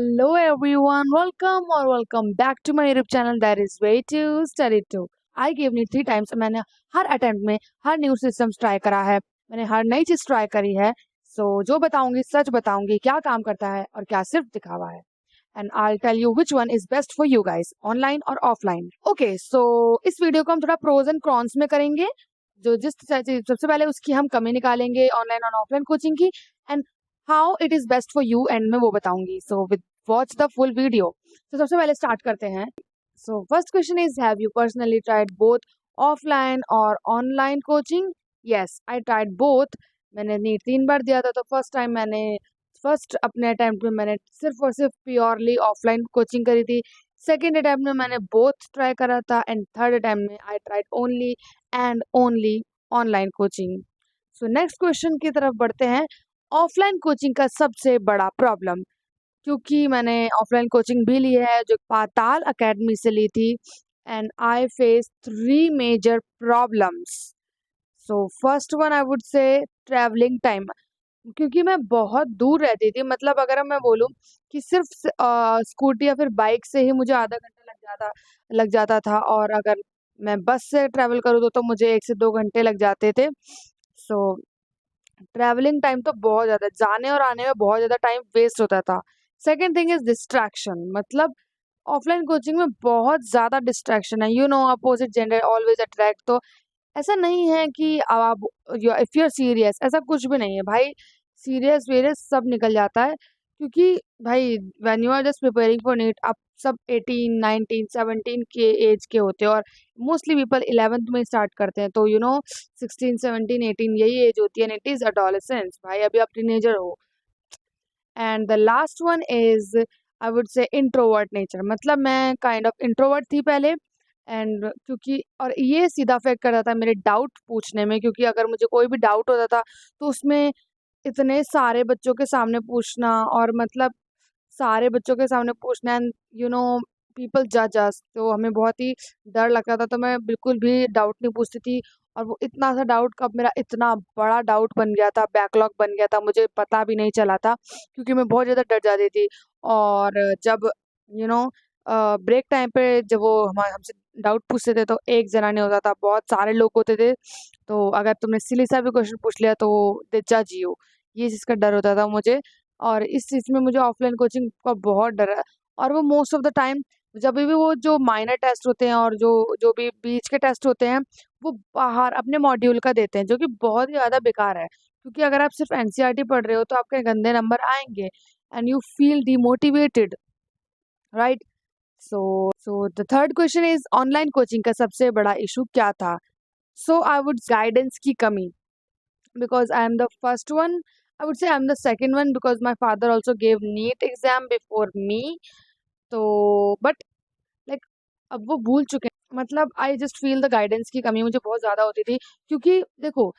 Hello everyone, welcome back to my YouTube channel that is way to study to. I gave me 3 times. मैंने हर attempt में हर new systems try करा है, मैंने हर नई चीज try करी है. जो बताऊंगी सच बताऊंगी, क्या काम करता है और क्या सिर्फ दिखावा है. And I tell you which one is best for you guys, online और ऑफलाइन. ओके, सो इस वीडियो को हम थोड़ा प्रोज एंड कॉन्स में करेंगे. सबसे पहले उसकी हम कमी निकालेंगे ऑनलाइन और ऑफलाइन कोचिंग की, and how it is best for you and में वो बताऊंगी. So with watch the full video. तो सबसे पहले स्टार्ट करते हैं. So first question is, have you personally tried both offline और online coaching? Yes, I tried both. मैंने नीट 3 बार दिया था. तो फर्स्ट अपने अटेम्प्ट में मैंने सिर्फ और सिर्फ प्योरली ऑफलाइन कोचिंग करी थी. सेकेंड अटेम्प्ट में मैंने बोथ ट्राई करा था, एंड थर्ड अटेम्प्ट में I tried only and only online coaching. So next question की तरफ बढ़ते हैं. ऑफलाइन कोचिंग का सबसे बड़ा प्रॉब्लम, क्योंकि मैंने ऑफलाइन कोचिंग भी ली है जो पाताल अकेडमी से ली थी, and I face 3 major problems. So first one I would say travelling time, क्योंकि मैं बहुत दूर रहती थी. मतलब अगर मैं बोलूँ कि सिर्फ स्कूटी या फिर बाइक से ही मुझे आधा घंटा लग जाता था, और अगर मैं बस से ट्रैवल करूँ तो मुझे 1 से 2 घंटे लग जाते थे. सो ट्रैवलिंग टाइम तो बहुत ज़्यादा, जाने और आने में बहुत ज़्यादा टाइम वेस्ट होता था. Second thing is distraction. मतलब ऑफलाइन कोचिंग में बहुत ज़्यादा डिस्ट्रैक्शन है. Opposite gender always attract. तो ऐसा नहीं है कि अब इफ यू आर सीरियस, ऐसा कुछ भी नहीं है भाई. सीरियस वेरियस सब निकल जाता है, क्योंकि भाई when you are just preparing for NEET, आप सब 18 19 17 के एज के होते हो, और मोस्टली पीपल 11th में स्टार्ट करते हैं. तो 16 17 18 यही एज होती है, एंड इट इज अडोलेसेंस. भाई अभी आप टीनेजर हो. And the last one is, I would से इंट्रोवर्ट नेचर. मतलब मैं काइंड ऑफ इंट्रोवर्ट थी पहले, एंड क्योंकि और ये सीधा अफेक्ट करता था मेरे डाउट पूछने में, क्योंकि अगर मुझे कोई भी डाउट होता था तो उसमें इतने सारे बच्चों के सामने पूछना, और मतलब सारे बच्चों के सामने पूछना, एंड पीपल जज अस, तो हमें बहुत ही डर लगता था. तो मैं बिल्कुल भी डाउट नहीं पूछती थी. और वो इतना सा डाउट, कब मेरा इतना बड़ा डाउट बन गया था, बैकलॉग बन गया था, मुझे पता भी नहीं चला था, क्योंकि मैं बहुत ज़्यादा डर जाती थी. और जब यू नो ब्रेक टाइम पे जब वो हमसे डाउट पूछते थे, तो एक जना नहीं होता था, बहुत सारे लोग होते थे. तो अगर तुमने सिली सा भी क्वेश्चन पूछ लिया तो दे जज यू. ये चीज़ का डर होता था मुझे. और इस चीज़ में मुझे ऑफलाइन कोचिंग का बहुत डर है. और वो मोस्ट ऑफ द टाइम, जब भी वो जो माइनर टेस्ट होते हैं और जो जो भी बीच के टेस्ट होते हैं, वो बाहर अपने मॉड्यूल का देते हैं, जो कि बहुत ही ज़्यादा बेकार है. क्योंकि अगर आप सिर्फ एनसीईआरटी पढ़ रहे हो तो आपके गंदे नंबर आएंगे, and you feel demotivated, right. So the third question is, online coaching का सबसे बड़ा इशू क्या था? सो आई वुड गाइडेंस की कमी, because I am the first one. I would say I'm the second one because my father also gave NEET exam before me. तो but like अब वो भूल चुके हैं. मतलब I just feel the guidance की कमी मुझे बहुत ज़्यादा होती थी. क्योंकि देखो,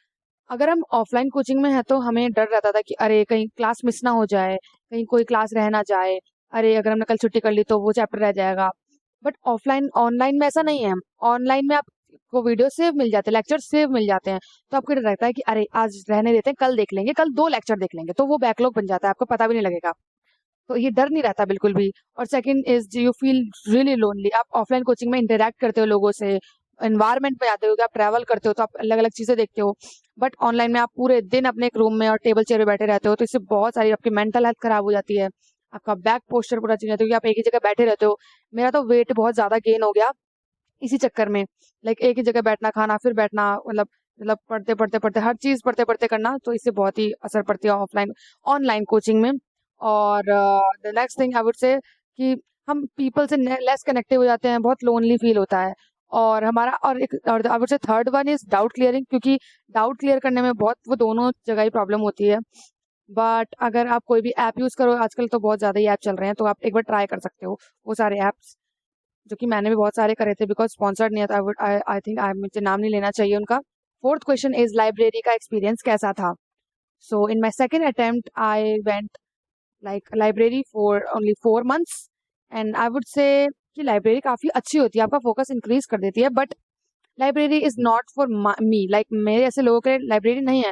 अगर हम ऑफलाइन कोचिंग में हैं तो हमें डर रहता था कि अरे कहीं क्लास मिस ना हो जाए, कहीं कोई क्लास रह ना जाए, अरे अगर हमने कल छुट्टी कर ली तो वो चैप्टर रह जाएगा. बट ऑनलाइन में ऐसा नहीं है. ऑनलाइन में आपको वीडियो सेव मिल जाते हैं, लेक्चर सेव मिल जाते हैं. तो आपको डर रहता है कि अरे आज रहने देते हैं, कल देख लेंगे, कल 2 लेक्चर देख लेंगे, तो वो बैकलॉग बन जाता है, आपको पता भी नहीं लगेगा. तो ये डर नहीं रहता बिल्कुल भी. और second is, you feel really lonely. आप ऑफलाइन कोचिंग में इंटरेक्ट करते हो लोगों से, एनवायरमेंट में जाते हो, कि आप ट्रैवल करते हो तो आप अलग अलग चीज़ें देखते हो. बट ऑनलाइन में आप पूरे दिन अपने एक रूम में और टेबल चेयर पे बैठे रहते हो, तो इससे बहुत सारी आपकी मेंटल हेल्थ खराब हो जाती है. आपका बैक पोस्चर पूरा चेंज होता है, क्योंकि आप एक ही जगह बैठे रहते हो. मेरा तो वेट बहुत ज़्यादा गेन हो गया इसी चक्कर में. लाइक एक ही जगह बैठना, खाना, फिर बैठना, मतलब पढ़ते पढ़ते पढ़ते हर चीज़ पढ़ते पढ़ते करना, तो इससे बहुत ही असर पड़ती है ऑनलाइन कोचिंग में. और the next thing I would say कि हम पीपल से लेस कनेक्टिव हो जाते हैं, बहुत लोनली फील होता है. और हमारा और आई वुड से third one is doubt clearing, क्योंकि डाउट क्लियर करने में बहुत वो दोनों जगह ही प्रॉब्लम होती है. बट अगर आप कोई भी ऐप यूज़ करो, आजकल तो बहुत ज़्यादा ही ऐप चल रहे हैं, तो आप एक बार ट्राई कर सकते हो वो सारे ऐप्स, जो कि मैंने भी बहुत सारे करे थे, बिकॉज स्पॉन्सर्ड नहीं था. आई थिंक मुझे नाम नहीं लेना चाहिए उनका. फोर्थ क्वेश्चन इज, लाइब्रेरी का एक्सपीरियंस कैसा था? So in my second attempt I went library for only 4 months, and I would say कि लाइब्रेरी काफ़ी अच्छी होती है, आपका फोकस इंक्रीज कर देती है. But library is not for me. Like मेरे ऐसे लोगों के लिए लाइब्रेरी नहीं है,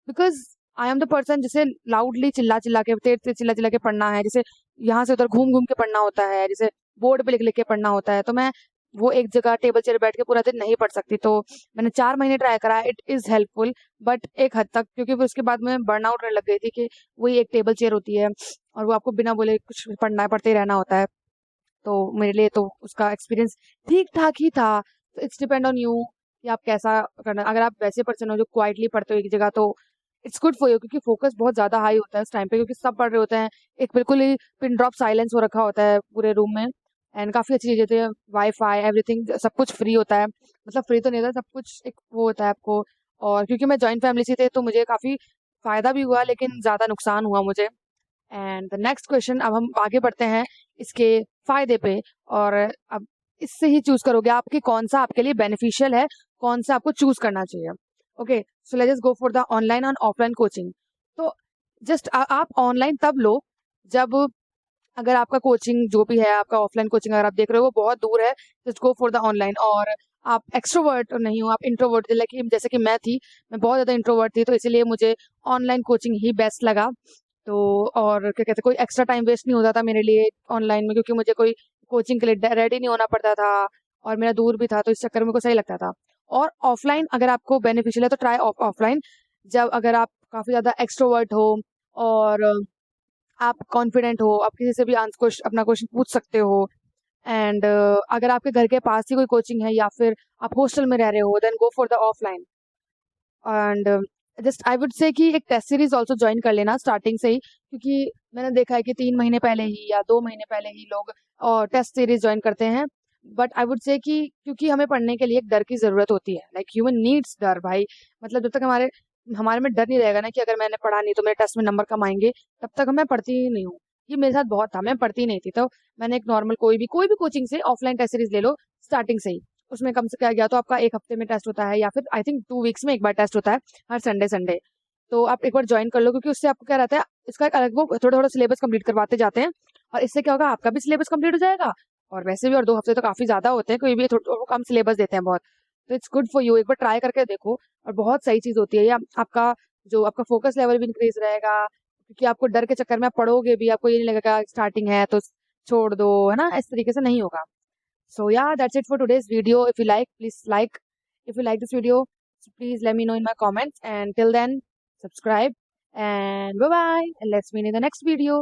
because I am the person जिसे लाउडली चिल्ला चिल्ला के, तेज तेज चिल्ला चिल्ला के पढ़ना है, जैसे यहाँ से उधर घूम घूम के पढ़ना होता है, जैसे बोर्ड पे लिख लिख के पढ़ना होता है, तो मैं वो एक जगह टेबल चेयर बैठ के पूरा दिन नहीं पढ़ सकती। तो मैंने 4 महीने ट्राई करा, इट इज़ हेल्पफुल बट एक हद तक, क्योंकि फिर उसके बाद में बर्नआउट होने लग गई थी कि वही एक टेबल चेयर होती है और वो आपको बिना बोले कुछ पढ़ना पढ़ते ही रहना होता है। तो मेरे लिए तो उसका एक्सपीरियंस ठीक ठाक ही था। तो इट्स डिपेंड ऑन यू कि आप कैसा करना। अगर आप वैसे पर्सन हो जो क्वाइटली पढ़ते हो एक जगह, तो इट्स गुड फॉर यू, क्योंकि फोकस बहुत ज्यादा हाई होता है उस टाइम पे, क्योंकि सब पढ़ रहे होते हैं, एक बिल्कुल ही पिन ड्रॉप साइलेंस हो रखा होता है पूरे रूम में, एंड काफी अच्छी चीजें थे, वाईफाई एवरीथिंग सब कुछ फ्री होता है, मतलब फ्री तो नहीं था, सब कुछ एक वो होता है आपको। और क्योंकि मैं जॉइंट फैमिली से थे तो मुझे काफी फायदा भी हुआ लेकिन ज्यादा नुकसान हुआ मुझे। एंड द नेक्स्ट क्वेश्चन, अब हम आगे बढ़ते हैं इसके फायदे पे। और अब इससे ही चूज करोगे आप कि कौन सा आपके लिए बेनिफिशियल है, कौन सा आपको चूज करना चाहिए। Okay, so let's just go for the online and offline coaching. तो जस्ट आप ऑनलाइन तब लो जब, अगर आपका कोचिंग जो भी है, आपका ऑफलाइन कोचिंग अगर आप देख रहे हो वो बहुत दूर है, just go for the online. और आप एक्सट्रोवर्ट नहीं हो, आप इंट्रोवर्ट, जैसे कि मैं थी, मैं बहुत ज्यादा इंट्रोवर्ट थी, तो इसीलिए मुझे ऑनलाइन कोचिंग ही बेस्ट लगा। तो और क्या कहते हैं, कोई एक्स्ट्रा टाइम वेस्ट नहीं होता था मेरे लिए ऑनलाइन में, क्योंकि मुझे कोई कोचिंग के लिए रेडी नहीं होना पड़ता था और मेरा दूर भी था, तो इस चक्कर में को सही लगता था। और ऑफलाइन अगर आपको बेनिफिशियल है तो ट्राई ऑफलाइन, जब अगर आप काफी ज्यादा एक्सट्रोवर्ट हो और आप कॉन्फिडेंट हो, आप किसी से भी अपना क्वेश्चन पूछ सकते हो। एंड अगर आपके घर के पास ही कोई कोचिंग है या फिर आप हॉस्टल में रह रहे हो, then go for the offline. And just I would say कि एक टेस्ट सीरीज ऑल्सो ज्वाइन कर लेना स्टार्टिंग से ही, क्योंकि मैंने देखा है कि 3 महीने पहले ही या 2 महीने पहले ही लोग टेस्ट सीरीज ज्वाइन करते हैं। बट आई वुड से कि क्योंकि हमें पढ़ने के लिए एक डर की जरूरत होती है, लाइक ह्यूमन नीड्स डर भाई। मतलब जब तक हमारे हमारे में डर नहीं रहेगा ना कि अगर मैंने पढ़ा नहीं तो मेरे टेस्ट में नंबर कम आएंगे, तब तक मैं पढ़ती ही नहीं हूँ। ये मेरे साथ बहुत था, मैं पढ़ती नहीं थी। तो मैंने एक नॉर्मल कोई भी कोचिंग से ऑफलाइन टेस्ट सीरीज ले लो स्टार्टिंग से ही। उसमें कम से क्या गया तो आपका एक हफ्ते में टेस्ट होता है या फिर आई थिंक 2 वीक्स में एक बार टेस्ट होता है, हर संडे संडे। तो आप एक बार ज्वाइन कर लो, क्योंकि उससे आपको क्या रहता है, इसका एक अलग वो थोड़ा थोड़ा सिलेबस कंप्लीट करवाते जाते हैं, और इससे क्या होगा, आपका भी सिलेबस कंप्लीट हो जाएगा। और वैसे भी और 2 हफ्ते तो काफी ज्यादा होते हैं, कोई भी वो कम सिलेबस देते हैं बहुत। तो इट्स गुड फॉर यू, एक बार ट्राई करके देखो। और बहुत सही चीज होती है ये, आपका जो आपका फोकस लेवल भी इंक्रीज रहेगा, क्योंकि आपको डर के चक्कर में आप पढ़ोगे भी, आपको ये नहीं लगेगा स्टार्टिंग है तो छोड़ दो, है ना, इस तरीके से नहीं होगा। So yeah, that's it for today's video. If you like, please like. If you like this video, so please let me know in my comments. And till then, subscribe and bye bye. And let's meet in the next video.